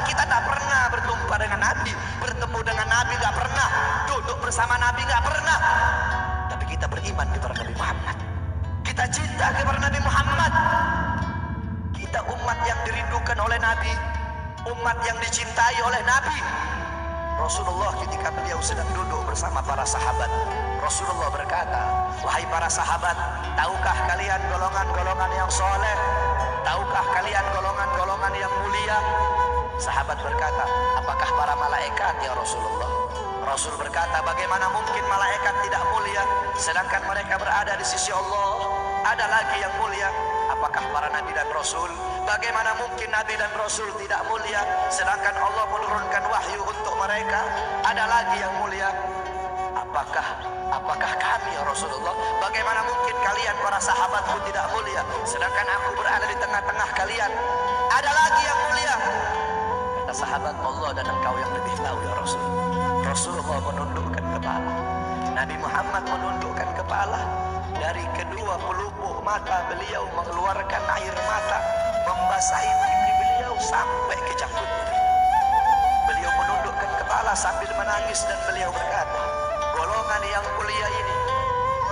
kita tak pernah berjumpa dengan Nabi, bertemu dengan Nabi nggak pernah, duduk bersama Nabi nggak pernah. Tapi kita beriman kepada Nabi Muhammad. Kita cinta kepada Nabi Muhammad. Kita umat yang dirindukan oleh Nabi, umat yang dicintai oleh Nabi. Rasulullah ketika beliau sedang duduk bersama para sahabat, Rasulullah berkata, wahai para sahabat, tahukah kalian golongan-golongan yang soleh? Tahukah kalian golongan-golongan yang mulia? Sahabat berkata, apakah para malaikat ya Rasulullah? Rasul berkata, bagaimana mungkin malaikat tidak mulia sedangkan mereka berada di sisi Allah? Ada lagi yang mulia. Apakah para nabi dan rasul? Bagaimana mungkin nabi dan rasul tidak mulia sedangkan Allah menurunkan wahyu untuk mereka? Ada lagi yang mulia. Apakah kami ya Rasulullah? Bagaimana mungkin kalian para sahabatku tidak mulia sedangkan aku berada di tengah-tengah kalian? Ada lagi yang mulia. Kata sahabat, Allah dan engkau yang lebih tahu ya Rasul. Rasulullah menundukkan kepala, Nabi Muhammad menundukkan kepala. Dari kedua pelupuk mata beliau mengeluarkan air mata, membasahi pipi beliau sampai ke janggut beliau. Beliau menundukkan kepala sambil menangis dan beliau berkata, golongan yang mulia ini,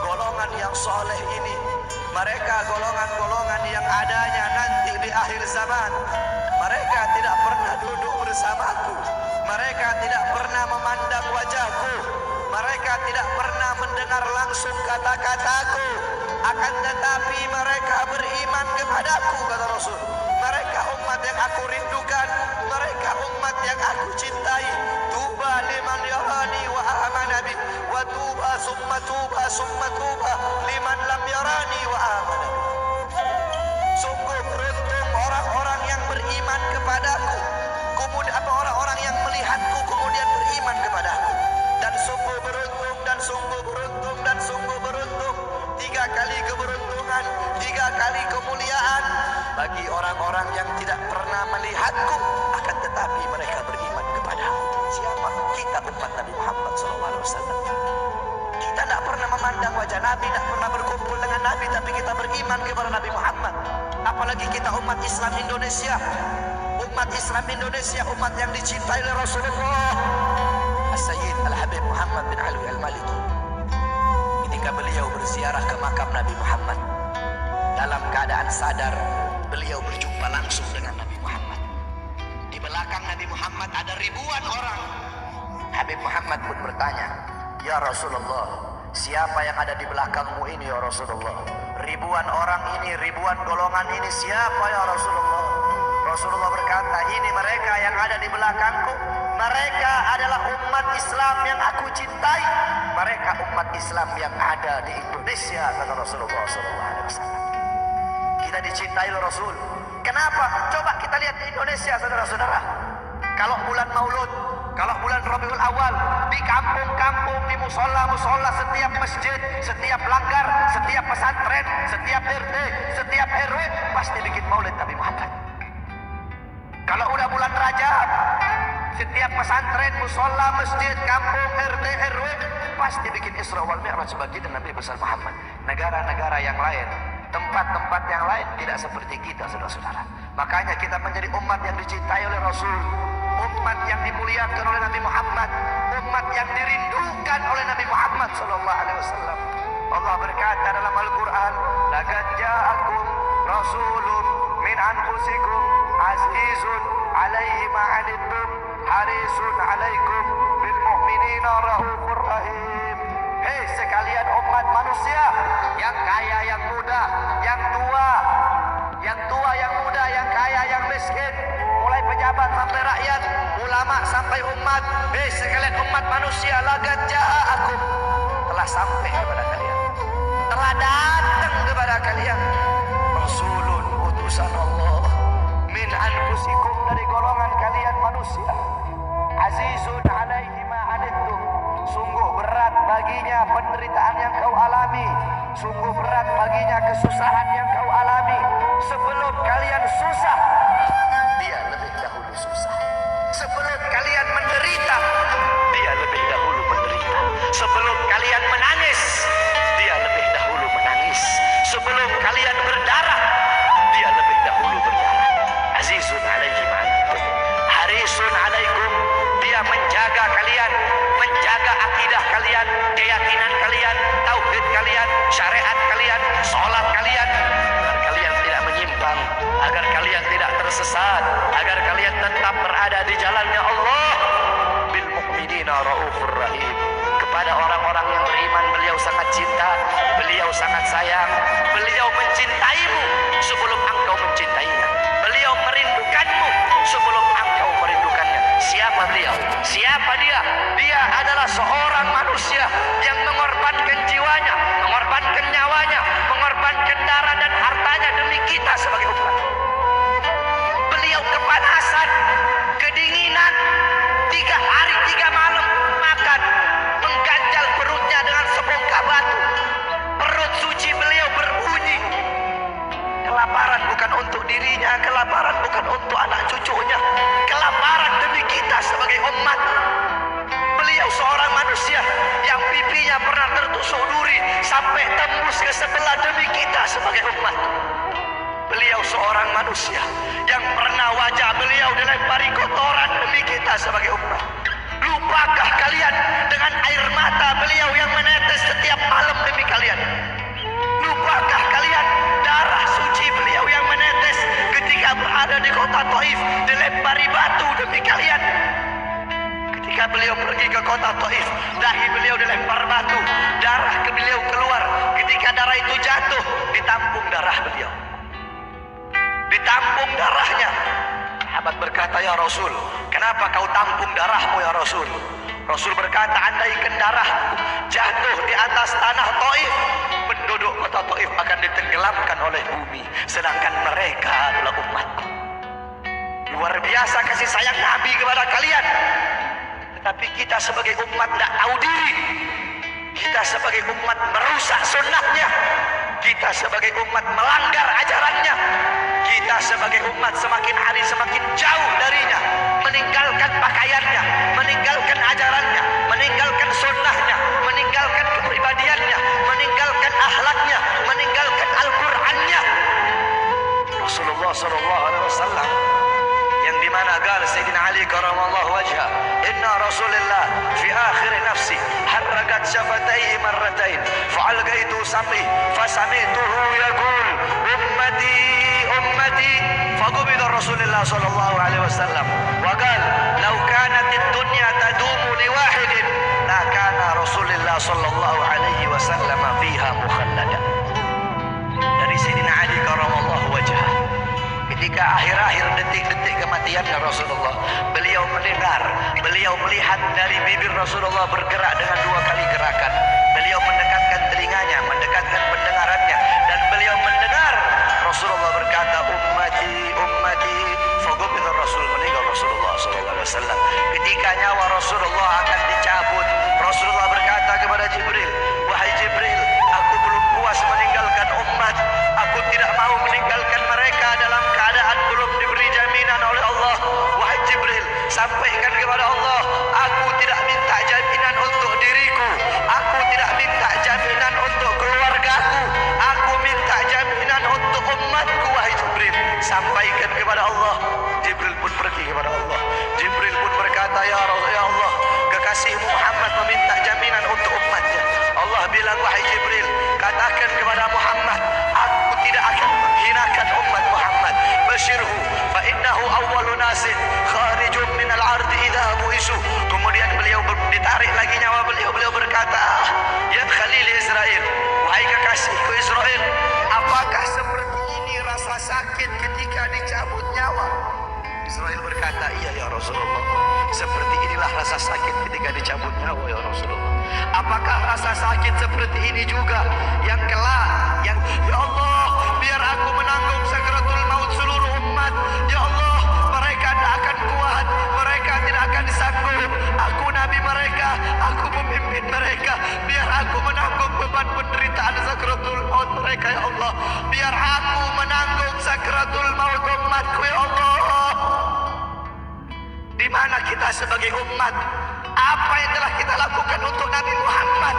golongan yang soleh ini, mereka golongan-golongan yang adanya nanti di akhir zaman. Mereka tidak pernah duduk bersamaku, mereka tidak pernah memandang wajahku, mereka tidak pernah mendengar langsung kata-kataku, akan tetapi mereka beriman kepadaku, kata Rasul. Mereka umat yang aku rindukan, mereka umat yang aku cintai. Tuba liman yarani wa amana bi, wa tuba summa tuba liman lam yarani wa amana bi. Sungguh beruntung orang-orang yang beriman kepadaku, kemudian orang-orang yang melihatku kemudian beriman kepadaku. Dan sungguh beruntung, dan sungguh beruntung, dan sungguh beruntung. 3 kali keberuntungan, 3 kali kemuliaan bagi orang-orang yang tidak pernah melihatku, akan tetapi mereka beriman kepadaku. Siapa? Kita umat Nabi Muhammad SAW. Kita tidak pernah memandang wajah Nabi, tidak pernah berkumpul dengan Nabi, tapi kita beriman kepada Nabi Muhammad. Apalagi kita umat Islam Indonesia. Umat Islam Indonesia, umat yang dicintai oleh Rasulullah As-Sayyid Al-Habib Muhammad bin Alwi Al-Maliki. Ketika beliau berziarah ke makam Nabi Muhammad, dalam keadaan sadar, beliau berjumpa langsung dengan Nabi Muhammad. Di belakang Nabi Muhammad ada ribuan orang. Habib Muhammad pun bertanya, ya Rasulullah, siapa yang ada di belakangmu ini ya Rasulullah? Ribuan orang ini, ribuan golongan ini, siapa ya Rasulullah? Rasulullah berkata, ini mereka yang ada di belakangku. Mereka adalah umat Islam yang aku cintai. Mereka umat Islam yang ada di Indonesia, kata Rasulullah SAW. Kita dicintai oleh Rasul. Kenapa? Coba kita lihat di Indonesia, saudara-saudara. Kalau bulan Maulud, kalau bulan Rabiul Awal, di kampung-kampung, di musola-musola, setiap masjid, setiap langgar, setiap pesantren, setiap RT, setiap RW pasti bikin maulid Nabi Muhammad. Kalau udah bulan Rajab, setiap pesantren, musola, masjid, kampung, RT, RW pasti bikin Isra wal Mi'raj baginda Nabi besar Muhammad. Negara-negara yang lain, tempat-tempat yang lain tidak seperti kita, saudara-saudara. Makanya kita menjadi umat yang dicintai oleh Rasul, umat yang dimuliakan oleh Nabi Muhammad, umat yang dirindukan oleh Nabi Muhammad SAW. Allah berkata dalam Al-Quran, laqad ja'akum rasulun min anfusikum azizun alaihi ma'anittum harisun alaikum bil mu'minina raufur rahim. Hei sekalian umat manusia, yang kaya, yang muda, yang tua, yang muda, yang kaya, yang miskin, mulai pejabat sampai rakyat, ulama sampai umat. Hei sekalian umat manusia, laqad ja'akum, telah sampai kepada kalian, telah datang kepada kalian rasulun, utusan Allah, min anfusikum, dari golongan kalian manusia, azizun alaihi ma anittum, sungguh berat baginya penderitaan yang kau alami, sungguh berat baginya kesusahan yang kau alami. Sebelum kalian susah, dia lebih dahulu susah. Sebelum kalian menderita, dia lebih dahulu menderita. Sebelum kalian menangis, dia lebih dahulu menangis. Sebelum kalian berdarah, dia lebih dahulu berdarah. Azizun alaihi ma anittum harisun orang-orang yang beriman beliau sangat cinta, beliau sangat sayang, beliau mencintaimu sebelum engkau mencintainya, beliau merindukanmu sebelum engkau merindukannya. Siapa beliau? Siapa dia? Dia adalah seorang manusia yang mengorbankan jiwanya, mengorbankan nyawanya, mengorbankan darah dan hartanya demi kita sebagai umat. Beliau kepanasan, kedinginan, 3 hari 3 malam makan, mengganjal perutnya dengan sebongkah batu. Perut suci beliau berbunyi. Kelaparan bukan untuk dirinya, kelaparan bukan untuk anak cucunya, kelaparan demi kita sebagai umat. Beliau seorang manusia yang pipinya pernah tertusuk duri sampai tembus ke sebelah demi kita sebagai umat. Beliau seorang manusia yang pernah wajah beliau dilempari kotoran demi kita sebagai umat. Lupakah kalian dengan air mata beliau yang menetes setiap malam demi kalian? Lupakah kalian darah suci beliau yang menetes ketika berada di kota Taif dilempari batu demi kalian? Ketika beliau pergi ke kota Taif, dahi beliau dilempar batu, darah ke beliau keluar. Ketika darah itu jatuh, ditampung darah beliau, ditampung darahnya. Sahabat berkata, ya Rasul, kenapa kau tampung darahmu ya Rasul? Rasul berkata, andaikan darahku jatuh di atas tanah Taif, penduduk kota Taif akan ditenggelamkan oleh bumi, sedangkan mereka adalah umatku. Luar biasa kasih sayang Nabi kepada kalian. Tetapi kita sebagai umat tidak tahu diri. Kita sebagai umat merusak sunnahnya. Kita sebagai umat melanggar ajarannya. Kita sebagai umat semakin hari semakin jauh darinya, meninggalkan pakaiannya, meninggalkan ajarannya, meninggalkan sunnahnya, meninggalkan kepribadiannya, meninggalkan akhlaknya, meninggalkan Al-Qur'annya. Rasulullah SAW yang dimana gal Sayyidina Ali karamallahu wajhah, inna Rasulullah fi akhir nafsi harrakat syafataihi marratain fa'algaitu sam'i fasami'tuhu yaqul ummati ummati faqubida Rasulullah sallallahu alaihi wasallam wa qala law kanat ad-dunya tadumu li wahidin la kana Rasulullah sallallahu alaihi wasallam fiha mukhallada. Dari Sayyidina Ali karamallahu wajhah, ketika akhir-akhir detik-detik kematiannya Rasulullah, beliau mendengar, beliau melihat dari bibir Rasulullah bergerak dengan 2 kali gerakan. Beliau mendekatkan telinganya, mendekatkan pendengarannya, dan beliau mendengar Rasulullah berkata, ummati, ummati, faqubida Rasul, meninggal Rasulullah SAW. Ketika nyawa Rasulullah akan dicabut, Rasulullah berkata kepada Jibril, wahai Jibril, aku belum puas meninggalkan umat, aku tidak mau meninggalkan mereka dalam keadaan belum diberi jaminan oleh Allah. Wahai Jibril, sampaikan kepada Allah, aku tidak minta jaminan untuk diriku, aku tidak minta jaminan untuk keluargaku, aku minta jaminan untuk umatku. Wahai Jibril, sampaikan kepada Allah. Jibril pun pergi kepada Allah. Jibril pun berkata, ya Allah, kekasihmu Muhammad meminta jaminan untuk umatnya. Allah bilang, wahai Jibril, katakan kepada Muhammad, aku tidak akan menghinakan umat Muhammad. Basyirhu fa innahu awwalu nasin kharijun minal ardi idza buisu. Kemudian beliau ditarik lagi nyawa beliau. Beliau berkata, ya Khalil Israel, wahai kekasihku Israel, apakah seperti ini rasa sakit ketika dicabut nyawa? Israel berkata, iya ya Rasulullah, seperti inilah rasa sakit ketika dicabut nyawa ya Rasulullah. Apakah rasa sakit seperti ini juga yang kelak, yang ya Allah, biar aku menanggung sakratul maut seluruh umat. Ya Allah, mereka tidak akan kuat, mereka tidak akan sanggup. Aku nabi mereka, aku pemimpin mereka, biar aku menanggung beban penderitaan sakratul maut mereka ya Allah. Biar aku menanggung sakratul maut umatku ya Allah. Di mana kita sebagai umat? Apa yang telah kita lakukan untuk Nabi Muhammad?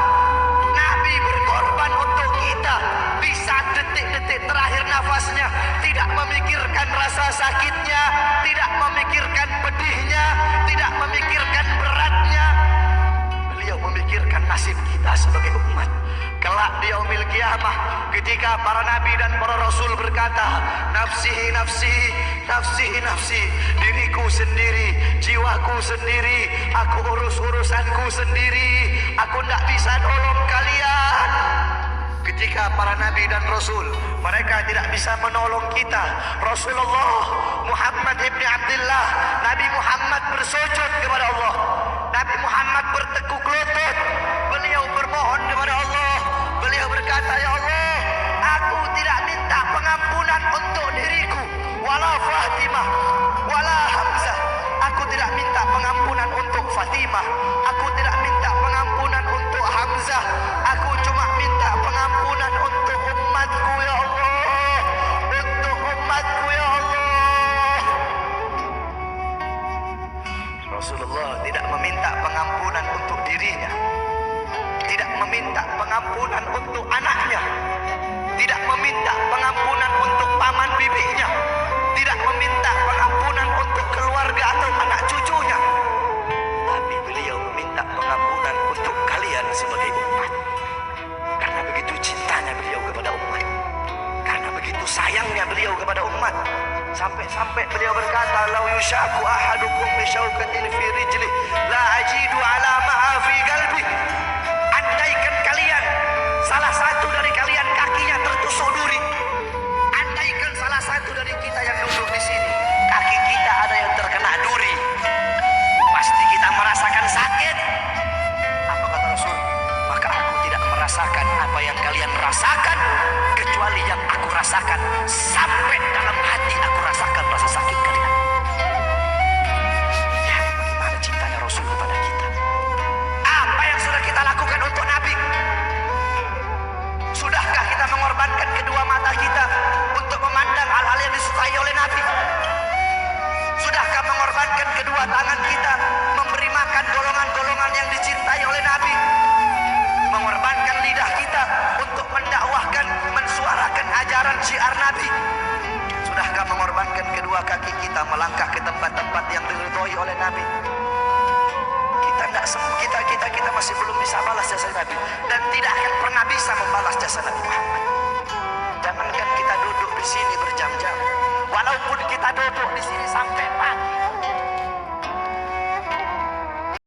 Nabi berkorban untuk kita. Di saat detik-detik terakhir nafasnya, tidak memikirkan rasa sakitnya, tidak memikirkan pedihnya, tidak memikirkan beratnya. Beliau memikirkan nasib kita sebagai umat. Kelak di yaumil qiyamah, ketika para nabi dan para rasul berkata, nafsi nafsi nafsi nafsi, diriku sendiri, jiwaku sendiri, aku urus urusanku sendiri, aku tidak bisa nolong kalian. Ketika para nabi dan rasul mereka tidak bisa menolong kita, Rasulullah Muhammad ibn Abdullah, Nabi Muhammad bersujud kepada Allah, Nabi Muhammad bertekuk lutut, beliau bermohon kepada Allah, beliau berkata, ya Allah, aku tidak minta pengampunan untuk diriku, wala Fatimah wala Hamzah, aku tidak minta pengampunan untuk Fatimah, aku tidak minta pengampunan untuk Hamzah, aku cuma minta pengampunan untuk umatku ya Allah, untuk umatku ya Allah. Rasulullah tidak meminta pengampunan untuk dirinya, tidak meminta pengampunan untuk anaknya, tidak meminta pengampunan untuk paman bibinya, tidak meminta pengampunan untuk keluarga atau anak cucunya, tapi beliau meminta pengampunan untuk kalian sebagai umat. Karena begitu cintanya beliau kepada umat, karena begitu sayangnya beliau kepada umat, sampai-sampai beliau berkata, lau yushaku ahadukum bisyaukatin fi rijli la ajidu ala ma'a fi qalbi, andaikan kalian, salah satu dari kalian kakinya tertusuk duri, andaikan salah satu dari kita yang duduk di sini kaki kita ada yang terkena duri, pasti kita merasakan sakit. Apa kata Rasul? Maka aku tidak merasakan apa yang kalian rasakan, kecuali yang aku rasakan, sampai dalam hati aku rasakan rasa sakit kalian. Ya, bagaimana cintanya Rasul kepada kita? Apa yang sudah kita lakukan untuk Nabi? Sudahkah kita mengorbankan kedua mata kita untuk memandang hal-hal yang disukai oleh Nabi? Sudahkah mengorbankan kedua tangan kita memberi makan golongan-golongan yang dicintai oleh Nabi? Mengorbankan lidah kita untuk mendakwahkan, mensuarakan ajaran syiar Nabi? Sudahkah mengorbankan kedua kaki kita melangkah ke tempat-tempat yang diridhoi oleh Nabi? Kita masih belum bisa balas jasa Nabi, dan tidak akan pernah bisa membalas jasa Nabi Muhammad. Jangankan kita duduk di sini berjam-jam, walaupun kita duduk di sini sampai pagi,